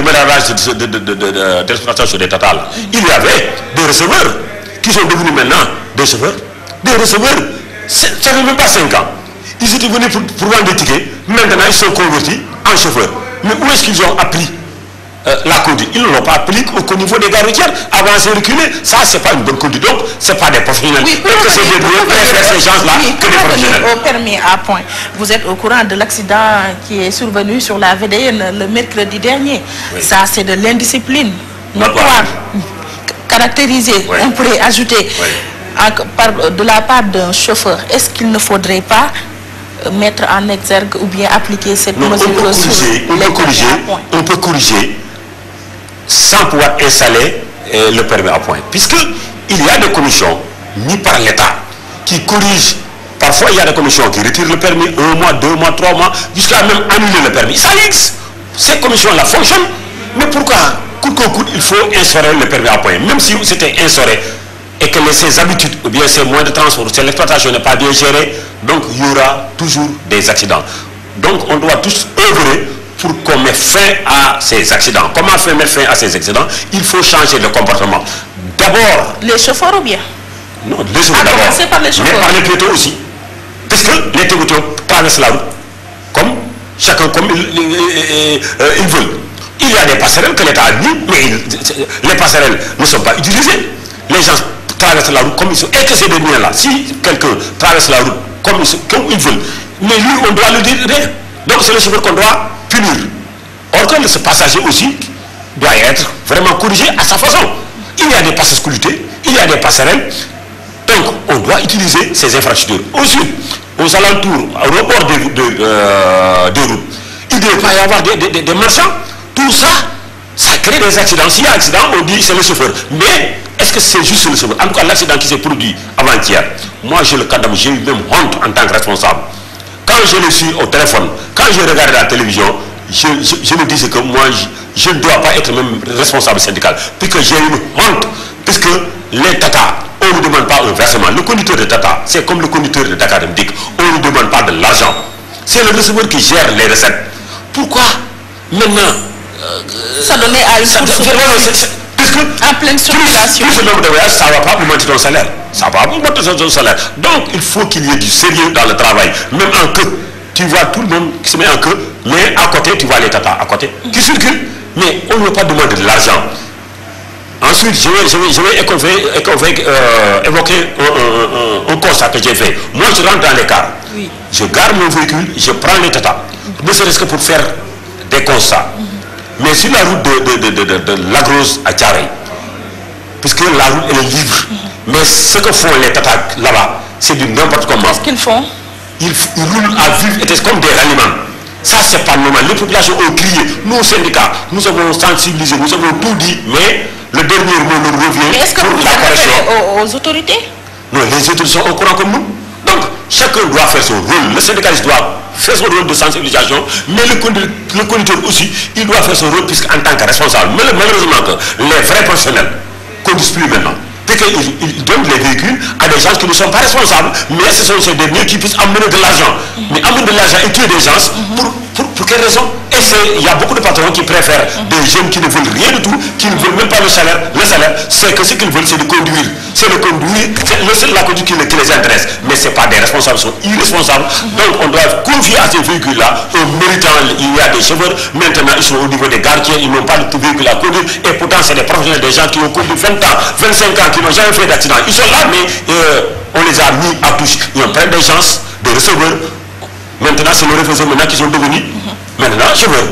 d'exploitation sur les Tata, il y avait des receveurs qui sont devenus maintenant des chauffeurs. Des receveurs, ça ne fait même pas 5 ans. Ils étaient venus pour vendre des tickets. Maintenant, ils sont convertis en chauffeurs. Mais où est-ce qu'ils ont appris la conduite? Ils ne l'ont pas appris au niveau des gares routières. Avancer, reculer, ça, c'est pas une bonne conduite. Donc, ce n'est pas des professionnels. Oui, pour revenir au permis à point. Vous êtes au courant de l'accident qui est survenu sur la VDN le mercredi dernier. Oui. Ça, c'est de l'indiscipline notoire, caractérisée, oui. On pourrait ajouter, oui. De la part d'un chauffeur. Est-ce qu'il ne faudrait pas mettre en exergue ou bien appliquer cette mesure? On peut corriger sans pouvoir installer le permis à point. Puisqu'il y a des commissions mises par l'État qui corrigent. Parfois, il y a des commissions qui retirent le permis 1 mois, 2 mois, 3 mois, jusqu'à même annuler le permis. Ça existe. Ces commissions-là fonctionnent. Mais pourquoi, coûte que coûte, il faut instaurer le permis à point? Même si c'était instauré et que ces habitudes ou bien ces moyens de transport, si l'exploitation n'est pas bien gérée, donc il y aura toujours des accidents. Donc on doit tous œuvrer pour qu'on mette fin à ces accidents. Comment mettre fin à ces accidents? Il faut changer de comportement. D'abord... Les chauffeurs ou bien? Non, les chauffeurs d'abord. Mais par les piétons aussi. Parce que les piétons traversent la route comme chacun comme ils veulent. Il y a des passerelles que l'État a mis, mais les passerelles ne sont pas utilisées. Les gens traversent la route comme ils sont. Et que ces derniers-là, si quelqu'un traverse la route comme ils veulent, mais lui, on doit le dire. Donc c'est le chauffeur qu'on doit punir. Or que ce passager aussi doit être vraiment corrigé à sa façon. Il y a des passages sculptés, il y a des passerelles. Donc on doit utiliser ces infrastructures. Aussi, aux alentours, au rebord des routes, il ne doit pas y avoir des marchands. Tout ça, ça crée des accidents. S'il y a un accident, on dit c'est le chauffeur. Mais est-ce que c'est juste le chauffeur? En tout cas, l'accident qui s'est produit avant-hier, moi je le condamne, j'ai eu même honte en tant que responsable. Quand je le suis au téléphone, quand je regarde la télévision, je me disais que moi, je ne dois pas être même responsable syndical. Puisque j'ai une honte, puisque les Tata, on ne demande pas un versement. Le conducteur de Tata, c'est comme le conducteur de Dakar MDIC, on ne demande pas de l'argent. C'est le receveur qui gère les recettes. Pourquoi maintenant ça donnait à une source en pleine circulation. Plus le nombre de voyages, ça ne va pas augmenter ton salaire. Ça va pas augmenter ton salaire. Donc, il faut qu'il y ait du sérieux dans le travail. Même en queue. Tu vois tout le monde qui se met en queue, mais à côté, tu vois les Tata à côté qui circulent. Mais on ne veut pas demander de l'argent. Hein? Ensuite, je vais évoquer un constat que j'ai fait. Moi, je rentre dans les cars. Oui. Je garde mon véhicule, je prends les tatas. Ne serait-ce que pour faire des constats. Mais sur la route de Lagros à Thiaroye, puisque la route elle est libre, mais ce que font les tatas là-bas, c'est du n'importe comment. Qu'est-ce qu'ils font? Ils roulent à vivre, c'est comme des aliments. Ça, c'est pas normal. Les populations ont crié. Nous, syndicats, nous avons sensibilisé, nous avons tout dit, mais le dernier mot nous revient. Mais est-ce que vous avez aux autorités? Non, les autorités sont au courant comme nous. Donc, chacun doit faire son rôle. Le syndicaliste doit faire son rôle de sensibilisation, mais le conducteur aussi, il doit faire son rôle puisqu'en tant que responsable. Mais malheureusement, que les vrais professionnels ne conduisent plus maintenant. Parce qu'ils donnent les véhicules à des gens qui ne sont pas responsables, mais ce sont ces derniers qui puissent amener de l'argent. Mais amener de l'argent et tuer des gens, pour quelle raison? Et il y a beaucoup de patrons qui préfèrent des jeunes qui ne veulent rien du tout, qui ne veulent même pas le salaire. Le salaire, c'est que ce qu'ils veulent, c'est de conduire. C'est de conduire, c'est la conduite qui les intéresse. Mais ce n'est pas des responsables, ils sont irresponsables. Donc on doit confier à ces véhicules-là, aux méritants, il y a des chauffeurs. Maintenant, ils sont au niveau des gardiens, ils n'ont pas de tout véhicule à conduire. Et pourtant, c'est des professionnels, des gens qui ont conduit 20 ans, 25 ans, qui n'ont jamais fait d'accident. Ils sont là, mais on les a mis à touche. Ils ont plein de chances de receveurs. Maintenant, c'est les receveurs maintenant qui sont devenus maintenant chauffeurs.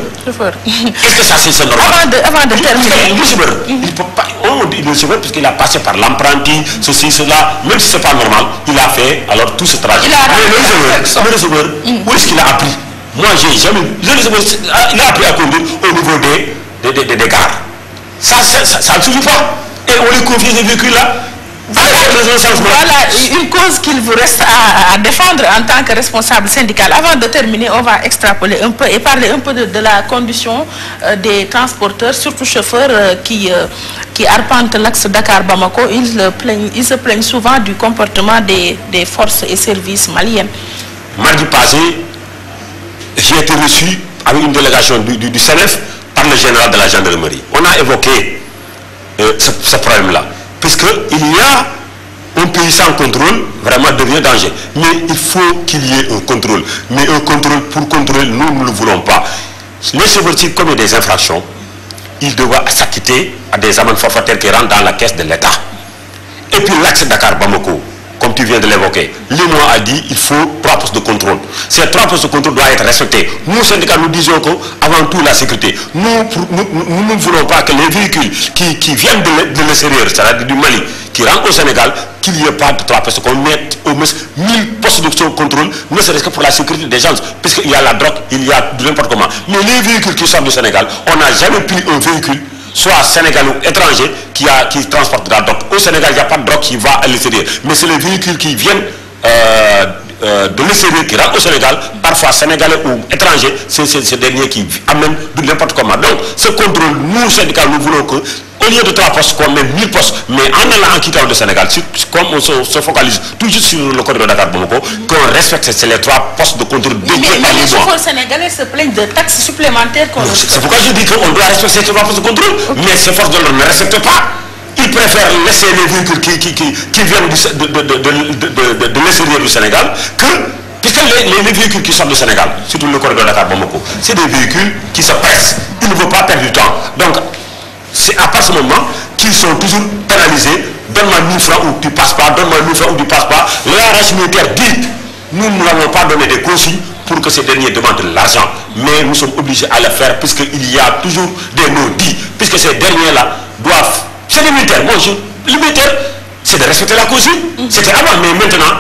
Est-ce que ça c'est normal? Avant de terminer. Le chauffeur, il ne peut pas. On dit le chauffeur puisqu'il a passé par l'apprenti, ceci, cela. Même si ce n'est pas normal, il a fait alors tout ce trajet. Mais le receveur, où est-ce qu'il a appris? Moi, j'ai jamais. Le receveur, il a appris à conduire au niveau des gares. Ça ne suffit pas. Et on lui confie ces véhicules-là. Voilà une cause qu'il vous reste à défendre en tant que responsable syndical. Avant de terminer, on va extrapoler un peu et parler un peu de la condition des transporteurs, surtout chauffeurs qui arpentent l'axe Dakar-Bamako. Ils se plaignent souvent du comportement des forces et services maliennes. Mardi passé, j'ai été reçu avec une délégation du CNF par le général de la gendarmerie. On a évoqué ce problème-là. Puisqu'il y a un pays sans contrôle, vraiment devient danger. Mais il faut qu'il y ait un contrôle. Mais un contrôle pour contrôler, nous ne le voulons pas. Les chauffeurs qui commettent des infractions, ils doivent s'acquitter à des amendes forfaitaires qui rentrent dans la caisse de l'État. Et puis l'axe Dakar-Bamako, comme tu viens de l'évoquer, l'UMOA a dit qu'il faut 3 postes de contrôle. Ces 3 postes de contrôle doivent être respectés. Nous, syndicats, nous disons qu'avant tout la sécurité. Nous ne voulons pas que les véhicules qui viennent de l'extérieur, c'est-à-dire du Mali, qui rentrent au Sénégal, qu'il n'y ait pas de 3 postes, qu'on mette au moins 1000 postes de contrôle, ne serait-ce que pour la sécurité des gens, puisqu'il y a la drogue, il y a n'importe comment. Mais les véhicules qui sortent du Sénégal, on n'a jamais pris un véhicule soit sénégalais ou étranger, qui transporte de la drogue. Au Sénégal, il n'y a pas de drogue qui va à l'extérieur. Mais c'est les véhicules qui viennent de l'extérieur, qui rentrent au Sénégal, parfois sénégalais ou étrangers, c'est ces derniers qui amènent de n'importe comment. Donc, ce contrôle, nous, syndicats, nous voulons que, au lieu de 3 postes, qu'on mette 1000 postes, mais en allant en quittant le Sénégal, comme on se focalise toujours sur le corridor Dakar-Bamako, qu'on respecte les 3 postes de contrôle. Mais les chauffeurs sénégalais se plaignent de taxes supplémentaires. C'est pourquoi je dis qu'on doit respecter ces 3 postes de contrôle, mais ces forces de l'ordre ne respectent pas. Ils préfèrent laisser les véhicules qui viennent de l'extérieur du Sénégal que, puisque les véhicules qui sortent du Sénégal, surtout le corridor Dakar-Bamako, c'est des véhicules qui se pressent. Ils ne veulent pas perdre du temps. Donc, c'est à partir de ce moment qu'ils sont toujours pénalisés. Donne-moi 1000 francs ou tu passes pas, donne-moi 1000 francs ou tu passes pas. L'hierarchie militaire dit, nous ne l'avons pas donné des consignes pour que ces derniers demandent de l'argent. Mais nous sommes obligés à le faire puisqu'il y a toujours des non-dits. Puisque ces derniers-là doivent... C'est les militaires. Moi, le militaire, c'est de respecter la consigne. C'était avant, mais maintenant,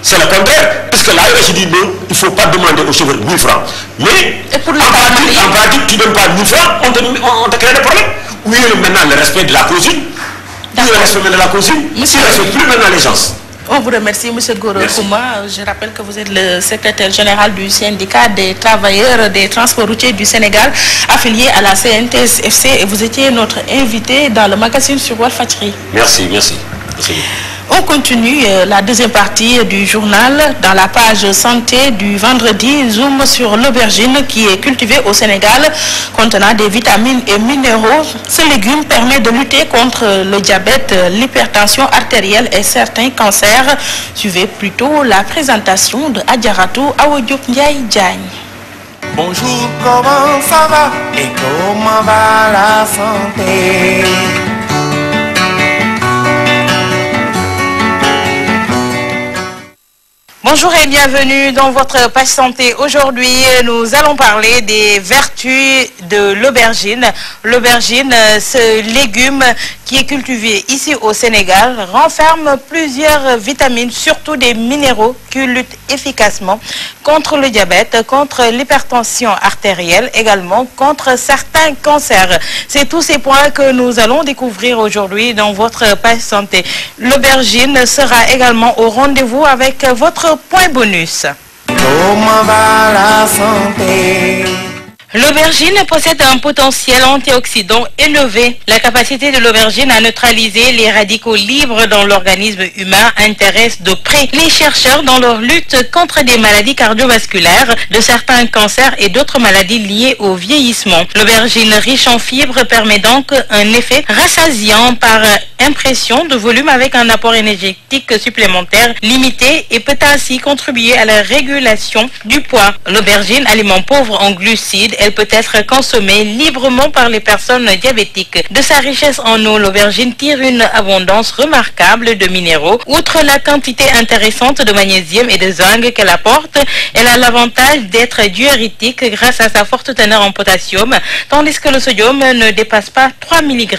c'est le contraire. Puisque la hiérarchie dit non, il ne faut pas demander aux chauffeurs 1000 francs. Mais en pratique, tu ne donnes pas 1000 francs, on te crée des problèmes. Oui, maintenant, le respect de la consigne. Oui, le respect de la consigne. S'il ne respecte plus maintenant les gens. On vous remercie, M. Goro Kouma. Je rappelle que vous êtes le secrétaire général du syndicat des travailleurs des transports routiers du Sénégal, affilié à la CNTS-FC, et vous étiez notre invité dans le magazine sur Walfadjri. Merci. On continue la deuxième partie du journal dans la page santé du vendredi. Zoom sur l'aubergine qui est cultivée au Sénégal, contenant des vitamines et minéraux. Ce légume permet de lutter contre le diabète, l'hypertension artérielle et certains cancers. Suivez plutôt la présentation de Adjaratou Awadjouk Ndiaye Diagne. Bonjour, comment ça va et comment va la santé? Bonjour et bienvenue dans votre page santé. Aujourd'hui, nous allons parler des vertus de l'aubergine. L'aubergine, ce légume qui est cultivé ici au Sénégal, renferme plusieurs vitamines, surtout des minéraux qui luttent efficacement contre le diabète, contre l'hypertension artérielle, également contre certains cancers. C'est tous ces points que nous allons découvrir aujourd'hui dans votre page santé. L'aubergine sera également au rendez-vous avec votre point bonus. Comment va la santé? L'aubergine possède un potentiel antioxydant élevé. La capacité de l'aubergine à neutraliser les radicaux libres dans l'organisme humain intéresse de près les chercheurs dans leur lutte contre des maladies cardiovasculaires, de certains cancers et d'autres maladies liées au vieillissement. L'aubergine riche en fibres permet donc un effet rassasiant par impression de volume avec un apport énergétique supplémentaire limité et peut ainsi contribuer à la régulation du poids. L'aubergine, aliment pauvre en glucides, elle peut être consommée librement par les personnes diabétiques. De sa richesse en eau, l'aubergine tire une abondance remarquable de minéraux. Outre la quantité intéressante de magnésium et de zinc qu'elle apporte, elle a l'avantage d'être diurétique grâce à sa forte teneur en potassium, tandis que le sodium ne dépasse pas 3 mg.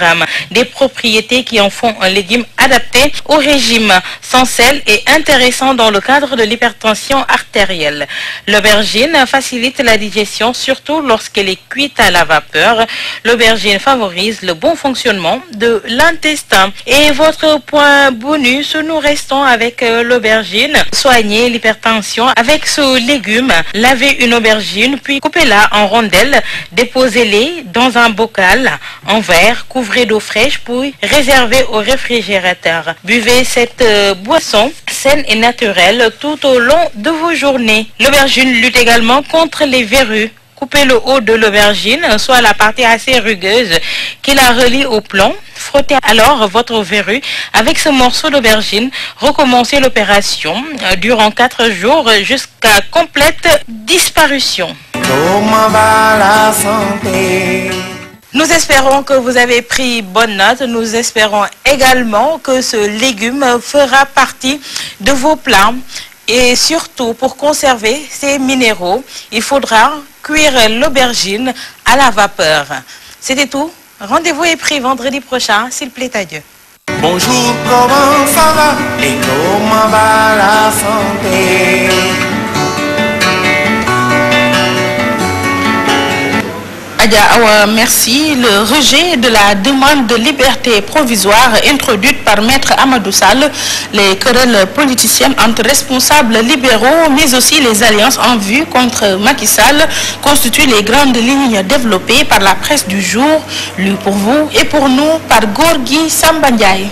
Des propriétés qui en font un légume adapté au régime sans sel et intéressant dans le cadre de l'hypertension artérielle. L'aubergine facilite la digestion, surtout lorsqu'elle est cuite à la vapeur. L'aubergine favorise le bon fonctionnement de l'intestin. Et votre point bonus, nous restons avec l'aubergine. Soignez l'hypertension avec ce légume. Lavez une aubergine, puis coupez-la en rondelles. Déposez-les dans un bocal en verre, couvrez d'eau fraîche, puis réservez au réfrigérateur. Buvez cette boisson saine et naturelle tout au long de vos journées. L'aubergine lutte également contre les verrues. Coupez le haut de l'aubergine, soit la partie assez rugueuse qui la relie au plomb. Frottez alors votre verrue avec ce morceau d'aubergine. Recommencez l'opération durant 4 jours jusqu'à complète disparition. Comment va la santé? Nous espérons que vous avez pris bonne note. Nous espérons également que ce légume fera partie de vos plats. Et surtout, pour conserver ces minéraux, il faudra cuire l'aubergine à la vapeur. C'était tout. Rendez-vous est pris vendredi prochain, s'il plaît à Dieu. Bonjour, comment ça va? Et comment va la santé? Adia Awa, merci. Le rejet de la demande de liberté provisoire introduite par Maître Amadou Sall, les querelles politiciennes entre responsables libéraux, mais aussi les alliances en vue contre Macky Sall constituent les grandes lignes développées par la presse du jour, lues pour vous et pour nous par Gorgui Sambandiaï.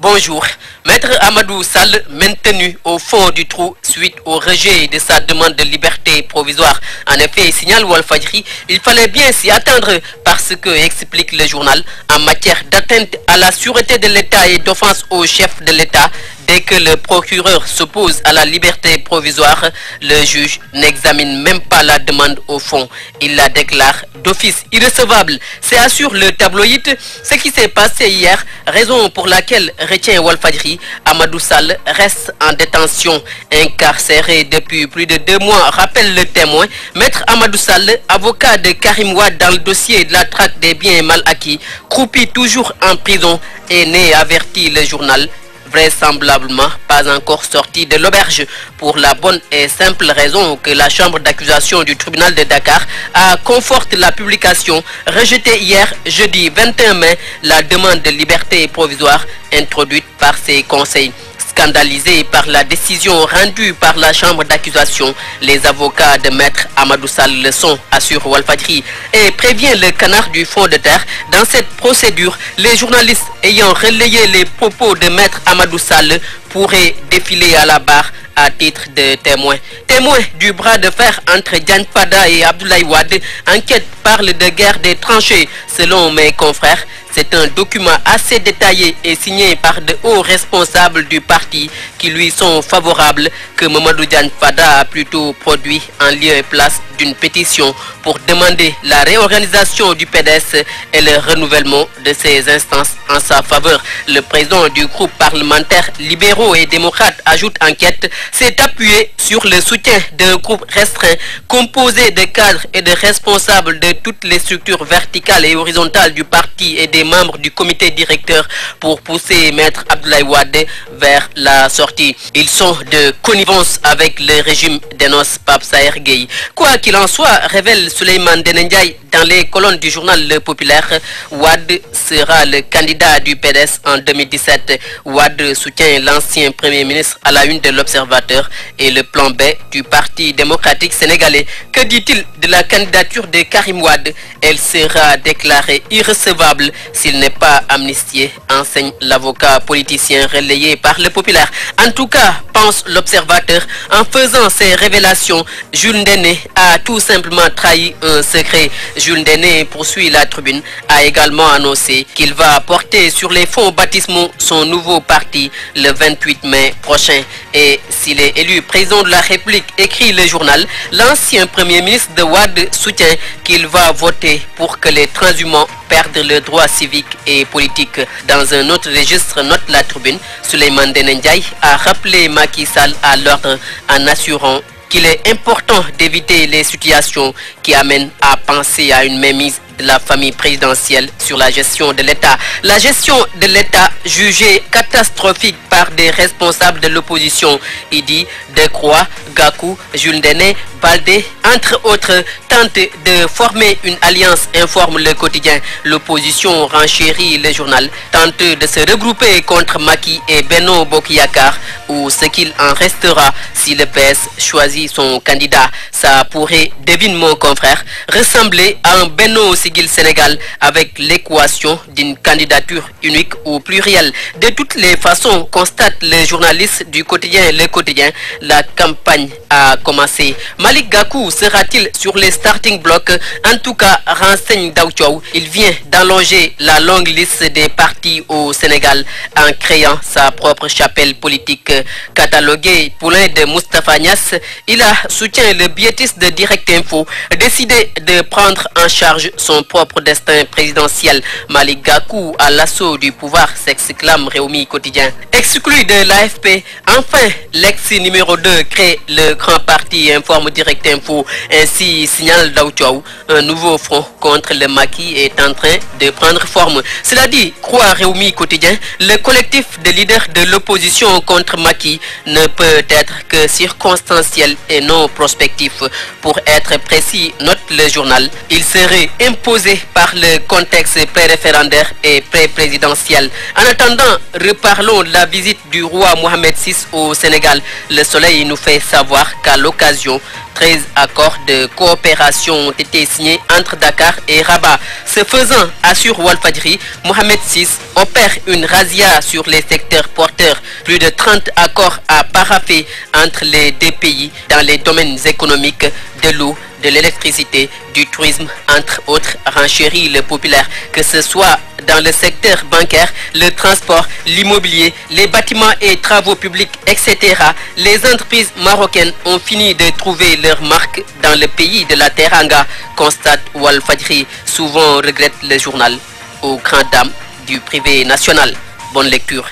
Bonjour. Maître Amadou Sall, maintenu au fond du trou suite au rejet de sa demande de liberté provisoire. En effet, signale Walfadjri, il fallait bien s'y attendre parce que, explique le journal, en matière d'atteinte à la sûreté de l'État et d'offense au chef de l'État, dès que le procureur s'oppose à la liberté provisoire, le juge n'examine même pas la demande au fond. Il la déclare d'office irrecevable. C'est assure le tabloïd ce qui s'est passé hier, raison pour laquelle, retient Walfadjri, Amadou Sall reste en détention, incarcéré depuis plus de 2 mois, rappelle le témoin. Maître Amadou Sall, avocat de Karim Wade dans le dossier de la traque des biens mal acquis, croupit toujours en prison et n'est averti le journal. Vraisemblablement pas encore sorti de l'auberge pour la bonne et simple raison que la chambre d'accusation du tribunal de Dakar a conforté la publication rejetée hier jeudi 21 mai la demande de liberté provisoire introduite par ses conseils. Scandalisés par la décision rendue par la chambre d'accusation, les avocats de Maître Amadou Sall le sont, assure Walfadjri, et prévient le canard du fond de terre. Dans cette procédure, les journalistes ayant relayé les propos de Maître Amadou Sall pourraient défiler à la barre à titre de témoin. Témoin du bras de fer entre Diagne Fada et Abdoulaye Wade, enquête parle de guerre des tranchées. Selon mes confrères, c'est un document assez détaillé et signé par de hauts responsables du parti qui lui sont favorables que Mamadou Diagne Fada a plutôt produit en lieu et place d'une pétition pour demander la réorganisation du PDS et le renouvellement de ses instances en sa faveur. Le président du groupe parlementaire libéraux et démocrates, ajoute enquête, s'est appuyé sur le soutien d'un groupe restreint composé de cadres et de responsables de toutes les structures verticales et horizontales du parti et des membres du comité directeur pour pousser Maître Abdoulaye Wade vers la sortie. Ils sont de connivence avec le régime d'Enos Pape Saher Gueye. Quoi qu'il en soit, révèle Souleymane Denendiaï dans les colonnes du journal Le Populaire, Wade sera le candidat du PDS en 2017. Wade soutient l'ancien Premier ministre à la une de l'Observateur et le plan B du Parti démocratique sénégalais. Que dit-il de la candidature de Karim Wade? Elle sera déclarée irrecevable s'il n'est pas amnistié, enseigne l'avocat politicien relayé par Le Populaire. En tout cas, pense l'Observateur, en faisant ces révélations, Jules Ndéné a tout simplement trahi un secret. Jules Ndéné, poursuit la Tribune, a également annoncé qu'il va porter sur les fonds baptismaux son nouveau parti le 28 mai prochain. Et s'il est élu président de la République, écrit le journal, l'ancien Premier ministre de Wade soutient qu'il va voter pour que les transhumants perdent leurs droits civiques et politiques. Dans un autre registre, note la Tribune, Souleymane Denendiaï a rappelé Macky Sall à l'ordre en assurant qu'il est important d'éviter les situations qui amènent à penser à une mainmise de la famille présidentielle sur la gestion de l'État. La gestion de l'État jugée catastrophique par des responsables de l'opposition, Idi, Decroix, Gakou, Jules Ndéné, Baldé, entre autres, tente de former une alliance, informe Le Quotidien. L'opposition renchérit le journal, tente de se regrouper contre Macky et Benno Bokk-Yakaar, ou ce qu'il en restera si le PS choisit son candidat. Ça pourrait, devine mon confrère, ressembler à un Benno Siggil Sénégal avec l'équation d'une candidature unique ou plurielle. De toutes les façons, constate le journaliste du quotidien Le Quotidien, la campagne a commencé. Malick Gakou sera-t-il sur les starting blocks? En tout cas, renseigne Daouchow, il vient d'allonger la longue liste des partis au Sénégal en créant sa propre chapelle politique. Catalogué poulain de Moustapha Niasse, il a soutien le biétiste de Direct Info, décidé de prendre en charge son propre destin présidentiel. Malick Gakou à l'assaut du pouvoir, s'exclame Réumi Quotidien. Exclu de l'AFP, enfin l'ex numéro 2 crée le grand parti, informe Direct Info. Ainsi signale Daouchow, un nouveau front contre le Macky est en train de prendre forme. Cela dit, croit Réumi Quotidien, le collectif de leaders de l'opposition contre Macky ne peut être que circonstanciel et non prospectif. Pour être précis, note le journal, il serait imposé par le contexte pré-référendaire et pré-présidentiel. En attendant, reparlons de la visite du roi Mohamed VI au Sénégal. Le Soleil nous fait savoir qu'à l'occasion, 13 accords de coopération ont été signés entre Dakar et Rabat. Ce faisant, assure Walfadjri, Mohamed VI opère une razzia sur les secteurs porteurs. Plus de 30 accords à paraffer entre les deux pays dans les domaines économiques, de l'eau, de l'électricité, du tourisme, entre autres, renchérit Le Populaire. Que ce soit dans le secteur bancaire, le transport, l'immobilier, les bâtiments et travaux publics, etc., les entreprises marocaines ont fini de trouver leur marque dans le pays de la Teranga, constate Walfadjri. Souvent regrette le journal, aux grandes dames du privé national. Bonne lecture.